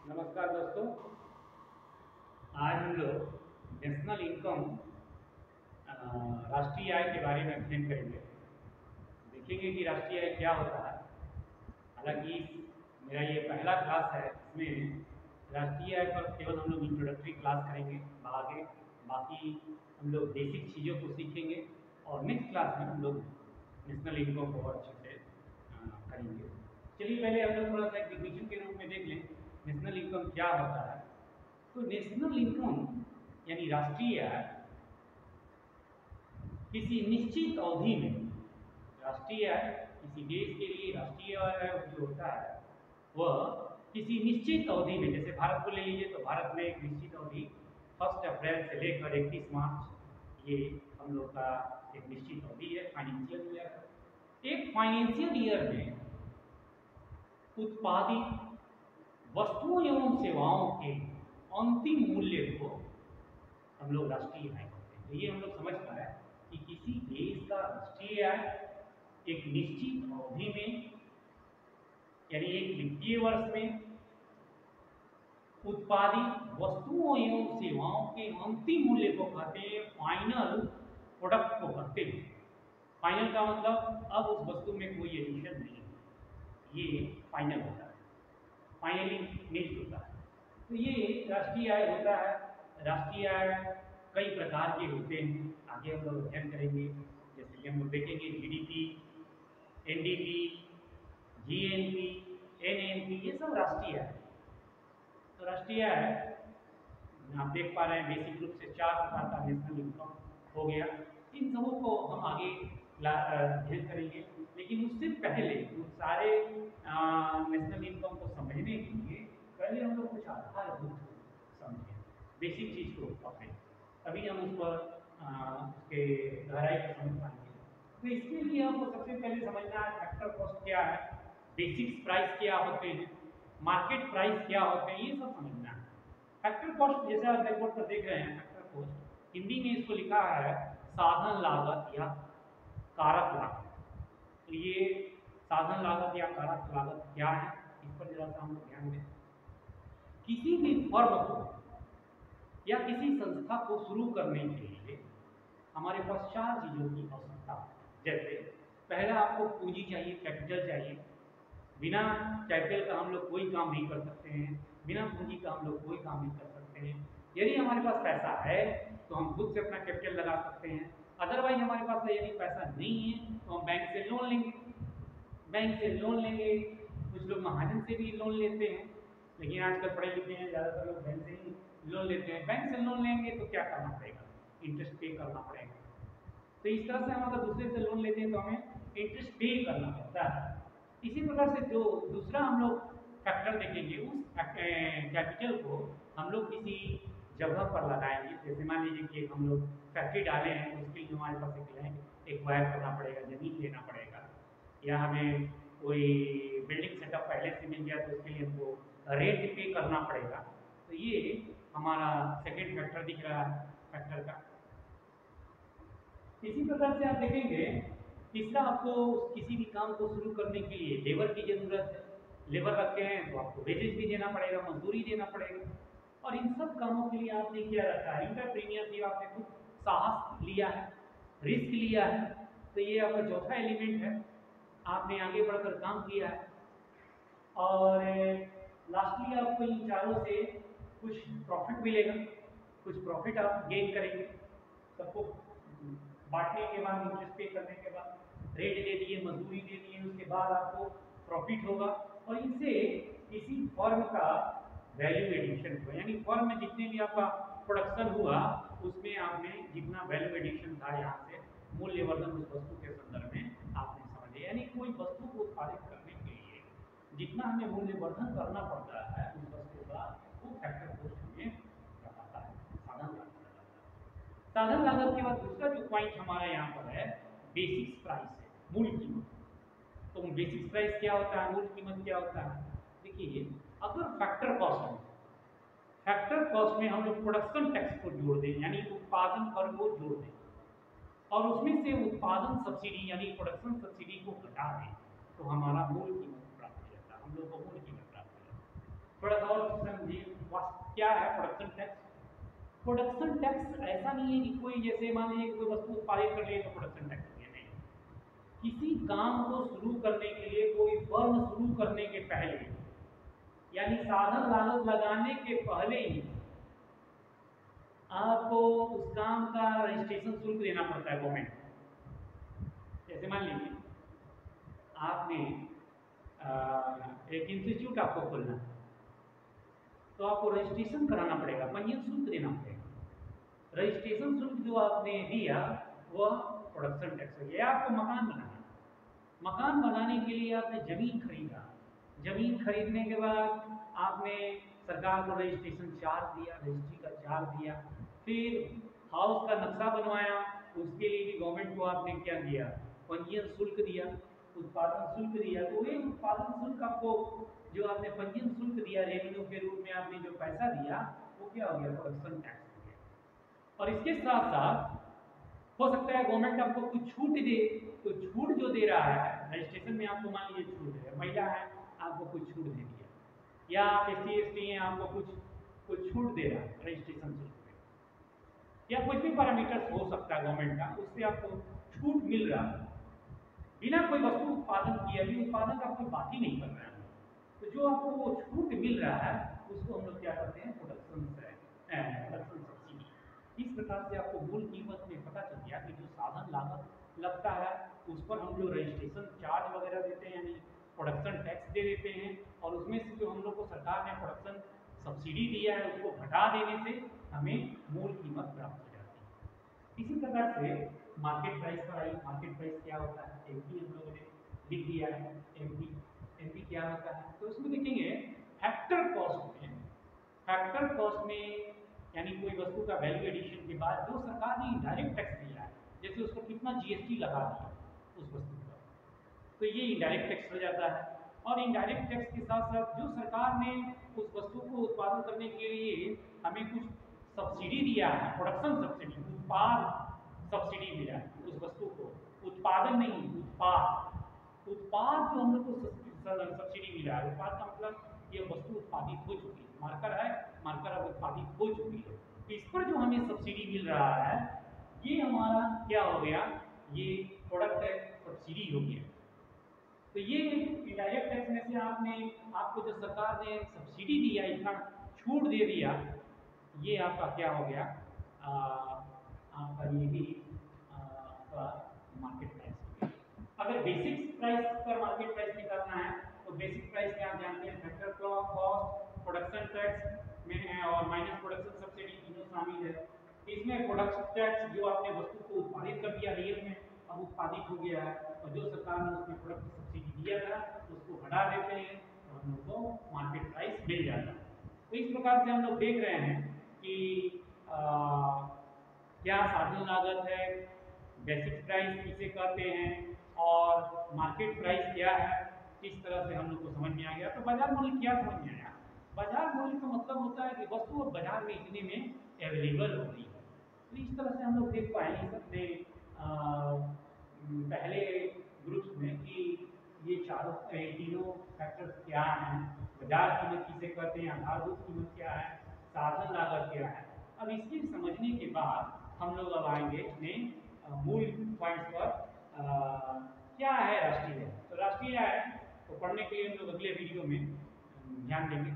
नमस्कार दोस्तों। आज हम लोग नेशनल इनकम राष्ट्रीय आय के बारे में अध्ययन करेंगे। देखेंगे कि राष्ट्रीय आय क्या होता है। हालांकि मेरा ये पहला क्लास है, इसमें राष्ट्रीय आय पर केवल हम लोग इंट्रोडक्टरी क्लास करेंगे। आगे बाकी हम लोग बेसिक चीज़ों को सीखेंगे और नेक्स्ट क्लास में हम लोग नेशनल इनकम को और अच्छे से करेंगे। चलिए पहले हम लोग थोड़ा सा एक डिफिनेशन के रूप में देख लें नेशनल इनकम क्या होता है। तो नेशनल इनकम यानी राष्ट्रीय आय किसी निश्चित अवधि में, राष्ट्रीय आय किसी देश के लिए राष्ट्रीय आय जो होता है वह किसी निश्चित अवधि में, जैसे भारत को ले लीजिए तो भारत में एक निश्चित अवधि 1 अप्रैल से लेकर 31 मार्च, ये हम लोग का एक निश्चित अवधि है, फाइनेंशियल ईयर। एक फाइनेंशियल ईयर में उत्पादित वस्तुओं एवं सेवाओं के अंतिम मूल्य को हम लोग राष्ट्रीय आय कहते हैं। तो ये हम लोग समझ पाए कि किसी देश का राष्ट्रीय आय एक निश्चित अवधि में यानी एक वित्तीय वर्ष में उत्पादित वस्तुओं एवं सेवाओं के अंतिम मूल्य को कहते हैं, फाइनल प्रोडक्ट को कहते हैं। फाइनल का मतलब अब उस वस्तु में कोई एडिशन नहीं है, ये फाइनल होता है, फाइनली फिनिश्ड होता है। तो ये राष्ट्रीय आय होता है। राष्ट्रीय आय कई प्रकार के होते हैं, आगे हम लोग अध्ययन करेंगे। जैसे कि हम लोग देखेंगे जीडीपी, एनडीपी, जीएनपी, एनएनपी, ये सब राष्ट्रीय आय। तो राष्ट्रीय आय आप देख पा रहे हैं बेसिक रूप से 4 प्रकार का नेशनल इनकम हो गया। इन सबों को हम आगे अध्ययन करेंगे, लेकिन उससे पहले उन सारे नेशनल इनकम को समझने के लिए पहले हम लोग कुछ आधारभूत समझें, बेसिक चीज़ को पकड़ें, तभी हम उस पर उसके गहराई को समझ पाएंगे। तो इसके लिए हमको सबसे पहले समझना है फैक्टर कॉस्ट क्या है, बेसिक्स प्राइस क्या होते हैं, मार्केट प्राइस क्या होते हैं, ये सब समझना है। फैक्टर कॉस्ट जैसे आप ब्लैक बोर्ड पर देख रहे हैं, फैक्टर कॉस्ट हिंदी में इसको लिखा है साधन लागत या कारक लागत। तो ये साधन लागत या कारक लागत क्या है, इस पर जरा सा हम लोग ध्यान दें। किसी भी फर्म को या किसी संस्था को शुरू करने के लिए हमारे पास 4 चीज़ों की आवश्यकता है। जैसे पहला आपको पूंजी चाहिए, कैपिटल चाहिए। बिना कैपिटल का हम लोग कोई काम नहीं कर सकते हैं, बिना पूंजी का हम लोग कोई काम नहीं कर सकते हैं। यदि हमारे पास पैसा है तो हम खुद से अपना कैपिटल लगा सकते हैं, अदरवाइज हमारे पास यदि पैसा नहीं है तो हम बैंक से लोन लेंगे। बैंक से लोन लेंगे, कुछ लोग महाजन से भी लोन लेते हैं, लेकिन आजकल पढ़े लिखे हैं ज़्यादातर लोग बैंक से ही लोन लेते हैं। बैंक से लोन लेंगे तो क्या करना पड़ेगा, इंटरेस्ट पे करना पड़ेगा। तो इस तरह से हम अगर दूसरे से लोन लेते हैं तो हमें इंटरेस्ट पे करना पड़ता है। इसी प्रकार से जो दूसरा हम लोग फैक्टर देखेंगे, उस कैपिटल को हम लोग किसी जगह पर लगाएंगे। जैसे मान लीजिए कि हम लोग फैक्ट्री डाले हैं तो उसके लिए हमारे पास एक लैंड एक्वायर करना पड़ेगा, ज़मीन लेना पड़ेगा, या हमें कोई बिल्डिंग सेटअप पहले से मिल गया तो उसके लिए हमको रेंट पे करना पड़ेगा। तो ये हमारा सेकेंड फैक्टर दिख रहा है फैक्टर का। इसी प्रकार से आप देखेंगे तीसरा, आपको किसी भी काम को शुरू करने के लिए लेबर की जरूरत है। लेबर रखे हैं तो आपको वेजेस भी देना पड़ेगा, मजदूरी देना पड़ेगा। और इन सब कामों के लिए आपने क्या रखा है, एंटरप्रेन्योरशिप, आपने कुछ साहस लिया है, रिस्क लिया है। तो ये आपका चौथा एलिमेंट है, आपने आगे बढ़कर काम किया है। और लास्टली आपको इन चारों से कुछ प्रॉफिट मिलेगा, कुछ प्रॉफिट आप गेन करेंगे। सबको बांटने के बाद, इंटरेस्ट पे करने के बाद, रेट दे दिए, मजदूरी दे दिए, उसके बाद आपको प्रॉफिट होगा। और इनसे किसी फर्म का वैल्यू एडिशन हुआ, यानी फर्म में जितने भी आपका प्रोडक्शन हुआ उसमें आपने जितना वैल्यू एडिशन था, यहाँ से मूल्यवर्धन उस वस्तु के संदर्भ में आपने समझे। यानी कोई वस्तु को उत्पादित करने के लिए जितना हमें मूल्यवर्धन करना पड़ता है उस वस्तु का, वो फैक्टर कॉस्ट हमें बताता है, साधन लागत बताता है। साधन लागत के बाद दूसरा जो पॉइंट हमारा यहाँ पर है बेसिक्स प्राइस है, मूल कीमत। तो बेसिक्स प्राइस क्या होता है, मूल कीमत क्या होता है। देखिए अगर फैक्टर कॉस्ट में, फैक्टर कॉस्ट में हम लोग प्रोडक्शन टैक्स को जोड़ दें, यानी उत्पादन कर को जोड़ दें, और उसमें से उत्पादन सब्सिडी यानी प्रोडक्शन सब्सिडी को घटा दें, तो हमारा मूल कीमत प्राप्त हो जाता है, हम लोग को मूल कीमत प्राप्त हो जाता है। थोड़ा सा और क्या है प्रोडक्शन टैक्स? प्रोडक्शन टैक्स ऐसा नहीं है कि कोई जैसे मान लीजिए कोई वस्तु उत्पादित कर लिए तो प्रोडक्शन टैक्स दिए, नहीं। किसी काम को शुरू करने के लिए, कोई फर्म शुरू करने के पहले, यानी साधन लागत लगाने के पहले ही आपको उस काम का रजिस्ट्रेशन शुल्क देना पड़ता है गवर्नमेंट। जैसे मान लीजिए आपने एक इंस्टीट्यूट आपको खोलना है, तो आपको रजिस्ट्रेशन कराना पड़ेगा, पंजीयन शुल्क देना पड़ेगा। रजिस्ट्रेशन शुल्क जो आपने दिया वह प्रोडक्शन टैक्स हो गया। आपको मकान बनाना, मकान बनाने के लिए आपने जमीन खरीदा, जमीन खरीदने के बाद आपने सरकार को रजिस्ट्रेशन चार्ज दिया, रजिस्ट्री का चार्ज दिया, फिर हाउस का नक्शा बनवाया, उसके लिए भी गवर्नमेंट को आपने क्या दिया, पंजीयन शुल्क दिया, उत्पादन शुल्क दिया। तो ये उत्पादन शुल्क आपको जो आपने पंजीयन शुल्क दिया, रेवेन्यू के रूप में आपने जो पैसा दिया, वो क्या हो गया, प्रोडक्शन टैक्स हो गया। और इसके साथ साथ हो सकता है गवर्नमेंट आपको कुछ छूट दे, तो छूट जो दे रहा है रजिस्ट्रेशन में, आपको मान लीजिए छूट है, महिला है आपको कुछ छूट दे दिया, या आप SC/ST हैं आपको कुछ छूट दे रहा है रजिस्ट्रेशन शुल्क में, या कुछ भी पैरामीटर्स हो सकता है गवर्नमेंट का, उससे आपको छूट मिल रहा है बिना कोई वस्तु उत्पादन किए, अभी उत्पादन का कोई बात ही नहीं कर रहा है। तो जो आपको वो छूट मिल रहा है उसको हम लोग क्या करते हैं, प्रोडक्शन सब्सिडी। इस प्रकार से आपको मूल कीमत में पता चल गया कि जो साधन लागत लगता है उस पर हम लोग रजिस्ट्रेशन चार्ज वगैरह देते हैं, यानी प्रोडक्शन टैक्स दे देते हैं, और उसमें से जो हम लोग को सरकार ने प्रोडक्शन सब्सिडी दिया है उसको घटा देने से हमें मूल कीमत प्राप्त हो जाती है। इसी प्रकार से मार्केट प्राइस पर आई। मार्केट प्राइस क्या होता है, एमपी हम लोगों ने लिख दिया है, एमपी। एमपी क्या होता है, तो उसमें देखेंगे फैक्टर कॉस्ट में, फैक्टर कॉस्ट में यानी कोई वस्तु का वैल्यू एडिशन के बाद जो सरकार ने इनडायरेक्ट टैक्स दिया है, जैसे उसको कितना GST लगा दिया उस वस्तु पर, तो ये इनडायरेक्ट टैक्स हो जाता है। और इनडायरेक्ट टैक्स के साथ साथ जो सरकार ने उस वस्तु को उत्पादन करने के लिए हमें कुछ सब्सिडी दिया है, प्रोडक्शन सब्सिडी, उत्पाद सब्सिडी मिला है उस वस्तु को, उत्पादन नहीं, उत्पाद जो हम लोग को सब्सिडी मिला है, उत्पाद का मतलब ये वस्तु उत्पादित हो चुकी है, मार्कर है, मार्कर अब उत्पादित हो चुकी है, तो इस पर जो हमें सब्सिडी मिल रहा है ये हमारा क्या हो गया, ये प्रोडक्ट सब्सिडी हो गया। तो ये इनडायरेक्ट टैक्स में से आपको जो सरकार ने सब्सिडी दिया, इतना छूट दे दिया, ये आपका क्या हो गया, आपका ये भी आपका मार्केट प्राइस हो गया। अगर बेसिक प्राइस पर मार्केट प्राइस निकालना है तो बेसिक प्राइस में आप जानते हैं फैक्टर कॉस्ट, प्रोडक्शन टैक्स में और माइनस प्रोडक्शन सब्सिडी तीनों शामिल है। इसमें प्रोडक्शन टैक्स जो आपने वस्तु को उत्पादित कर दिया, रियल में अब उत्पादित हो गया है, और जो सरकार ने उसमें प्रोडक्ट सब्सिडी दिया था उसको हटा देते हैं और हम लोग को मार्केट प्राइस मिल जाता है। तो इस प्रकार से हम लोग देख रहे हैं कि क्या साधन लागत है, बेसिक प्राइस किसे कहते हैं, और मार्केट प्राइस क्या है, इस तरह से हम लोग को समझ में आ गया। तो बाजार मूल्य क्या समझ में आया, बाजार मूल्य का मतलब होता है कि वस्तु अब बाजार में इतने में अवेलेबल हो रही है। तो इस तरह से हम लोग देख पाए अपने पहले ग्रुप्स में कि ये तीनों फैक्टर्स क्या हैं, बाजार कीमत किसे कहते हैं, आधारभूत कीमत क्या है, साधन लागत क्या है। अब इसके समझने के बाद हम लोग अब आएंगे अपने मूल पॉइंट्स पर। क्या है राष्ट्रीय आय, तो राष्ट्रीय आय को पढ़ने के लिए हम लोग अगले वीडियो में ध्यान देंगे।